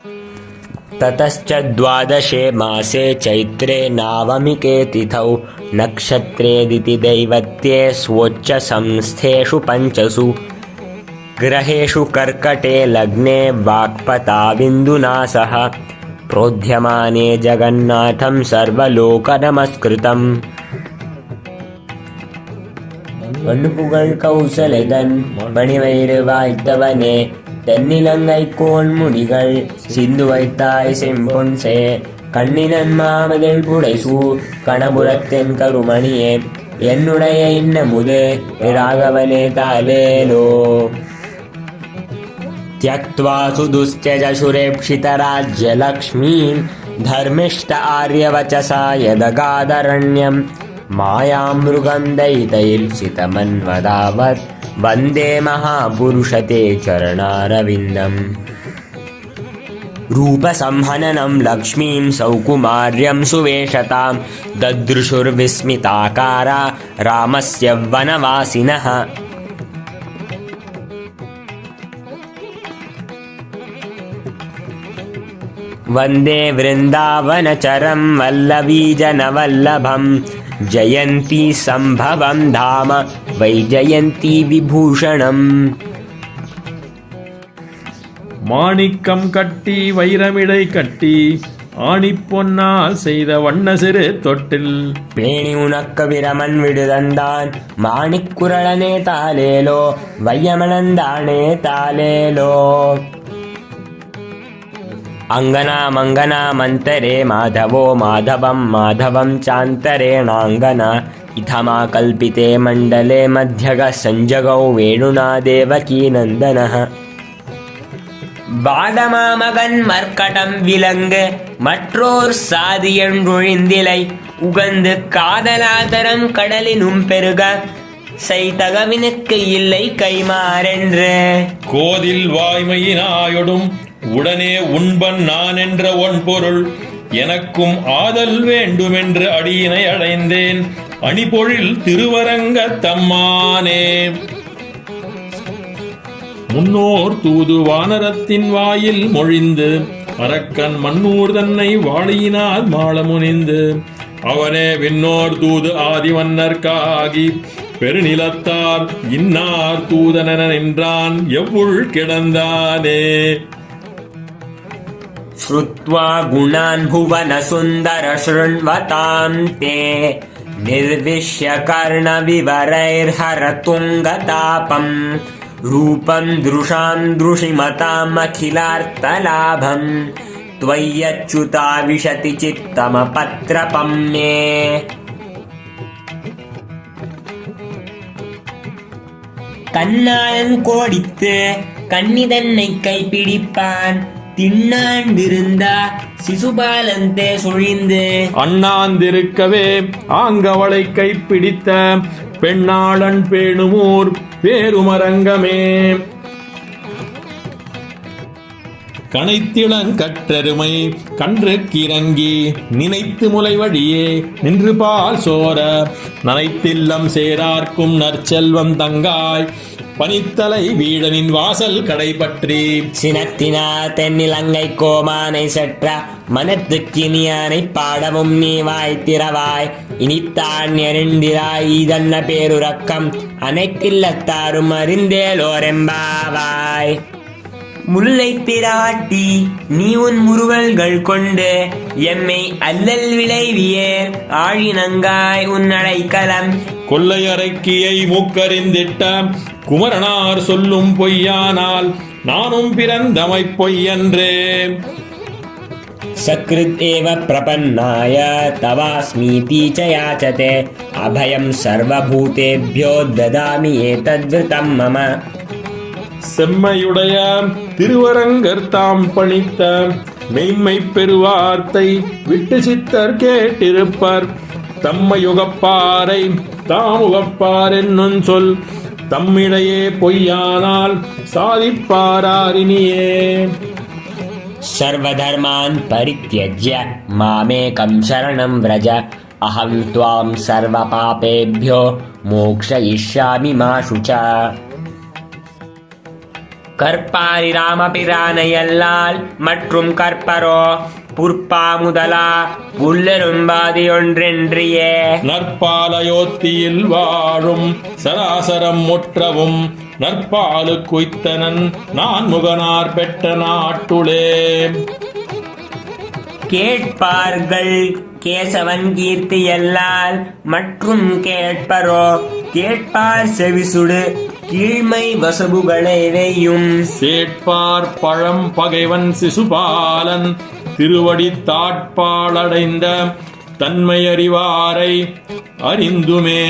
ततश्च द्वादशे मासे चैत्रे नावमिके तिथौ नक्षत्रेदिति दैवत्ये स्वोच्च संस्थेषु पञ्चसु ग्रहेषु कर्कटे लग्ने वाक्पताविन्दुना सह प्रोध्यमाने जगन्नाथं सर्वलोकनमस्कृतम् மண்புகழ் கௌசலைதன் மணிவயிறு வாய்த்தவனே தென்னிலங்கை கோன்முடிகள் சிந்து வைத்தாய் செம்பொன் சேர் கண்ணினன் மாமதில் புடைசூ கணபுரத்தின் கருமணியே என்னுடைய இன்னமுது ராகவனே தாலேலோ त्यक्त्वा सुदुस्त्यजशुरेप्सितराज्यलक्ष्मीं धर्मिष्ठ आर्यवचसा यदगादरण्यं मायां मृगं दयितैर्षितमन्वदावत् वन्दे महापुरुषते चरणारविन्दम् रूपसंहननं लक्ष्मीं सौकुमार्यं सुवेशतां ददृशुर्विस्मिताकारा रामस्य वनवासिनः वन्दे वृन्दावनचरं वल्लवीजनवल्लभं जयन्ती सम्भवं धाम वैजयन्ती विभूषणम् மாணிக்கம் கட்டி வைரமிடை கட்டி ஆணிப்பொன்னால் செய்த வண்ண சிறு தொட்டில் பேணி உனக்க விரமன் விடுதந்தான் மாணிக்குரளனே தாலேலோ வையமனந்தானே தாலேலோ अंगना मंगना मंतरे माधवो माधवं माधवं चान्तरेणांगना इथमा कल्पिते मंडले मध्यगः संजगौ वेणुना देवकी नंदनः வாடமாமகன் மர்க்கடம் விலங்கு மற்றோர் சாதியொழிந்திலை உகந்து காதலாதரம் கடலினும் பெருக செய்தகவினுக்கு இல்லை கைமாறென்று கோதில் வாய்மையினாயொடும் உடனே உண்பன் நான் என்ற ஒன் பொருள் எனக்கும் ஆதல் வேண்டுமென்று அடியினை அடைந்தேன் அணிபொழில் திருவரங்க தம்மானே முன்னோர் தூது வானரத்தின் வாயில் மொழிந்து அரக்கன் மண்ணூர் தன்னை வாழியினால் மாள முனிந்து அவனே விண்ணோர் தூது ஆதிவன்னர்காகி பெருநிலத்தார் இன்னார் தூதனென நின்றான் எவ்வுள் கிடந்தானே श्रुत्वा गुणान् भुवन सुन्दर शृण्वतां ते निर्विश्य कर्णविवरैर्हरतुङ्गतापं रूपं दृशां दृशिमताम् अखिलार्थलाभं त्वय्यच्युता विशति चित्तमपत्रपं मे கண்ணாளன் கோடித்து கன்னிதன்னை கைப்பிடிப்பான் திண்ணாண்டிருந்தா சிசுபாலந்தே சுழிந்து அண்ணாந்திருக்கவே ஆங்கவளை கைப்பிடித்த பெண்ணாளன் பேணுமூர் பேருமரங்கமே கனைத்திளங்கற்றருமை கன்று கிறங்கி நினைத்து முலை வழியே நின்று பால் சோர நனைத்தில்லம் சேரார்க்கும் நற்செல்வம் தங்காய் பனித்தலை வீடனின் வாசல் கடைபற்றி சினத்தினா தென்னிலங்கை கோமானை செற்ற மனத்துக்கினியானை பாடவும் நீ வாய்த்திரவாய் இனித்தான் எரிந்திராய் இதன்ன பேருறக்கம் அனைக்கில்லத்தாரும் அறிந்தேலோரெம்பாவாய் முல்லை பிராட்டி நீ உன் முறுவல்கள் கொண்டு எம்மை அல்லல் விளைவியே ஆழினங்காய் உன்னடைக்கலம் கொள்ளையறைக்கியை மூக்கறிந்திட்ட குமரனார் சொல்லும் பொய்யானால் நானும் பிறந்தமை பொய்யன்றே சக்ருத் ஏவ பிரபன்னாய தவாஸ்மீதி ச யாச்சதே அபயம் சர்வபூதேப்யோ ததாமி ஏதத்விருதம் மம செம்மையுடைய திருவரங்கர் தாம் பணித்த மெய்மை பெருவார்த்தை விட்டு சித்தர் கேட்டிருப்பர் தம்மையுகப்பாரை தாமுகப்பார் என்னும் சொல் தம்மிடையே பொய்யானால் சாதிப்பாரினியே सर्वधर्मान् परित्यज्य मामेकं शरणं व्रज अहं त्वां सर्वपापेभ्यो मोक्षयिष्यामि मा शुचा கற்பாரி ராமபிரானையல்லால் மற்றும் கற்பரோ புற்பா முதலா உள்ளெரும்பாதி ஒன்றென்றியே நற்பாலயோத்தியில் வாழும் சராசரம் முற்றவும் நற்பாலு குய்த்தனன் நான் முகனார் பெற்ற நாட்டுளே. கேட்பார்கள் கேசவன் கீர்த்தியல்லால் மற்றும் கேட்பரோ கேட்பார் செவிசுடு கீழ்மை வசபுகளை வெய்யும் சேட்பார் பழம் பகைவன் சிசுபாலன் திருவடி தாட்பாலடைந்த தன்மையறிவாரை அறிந்துமே.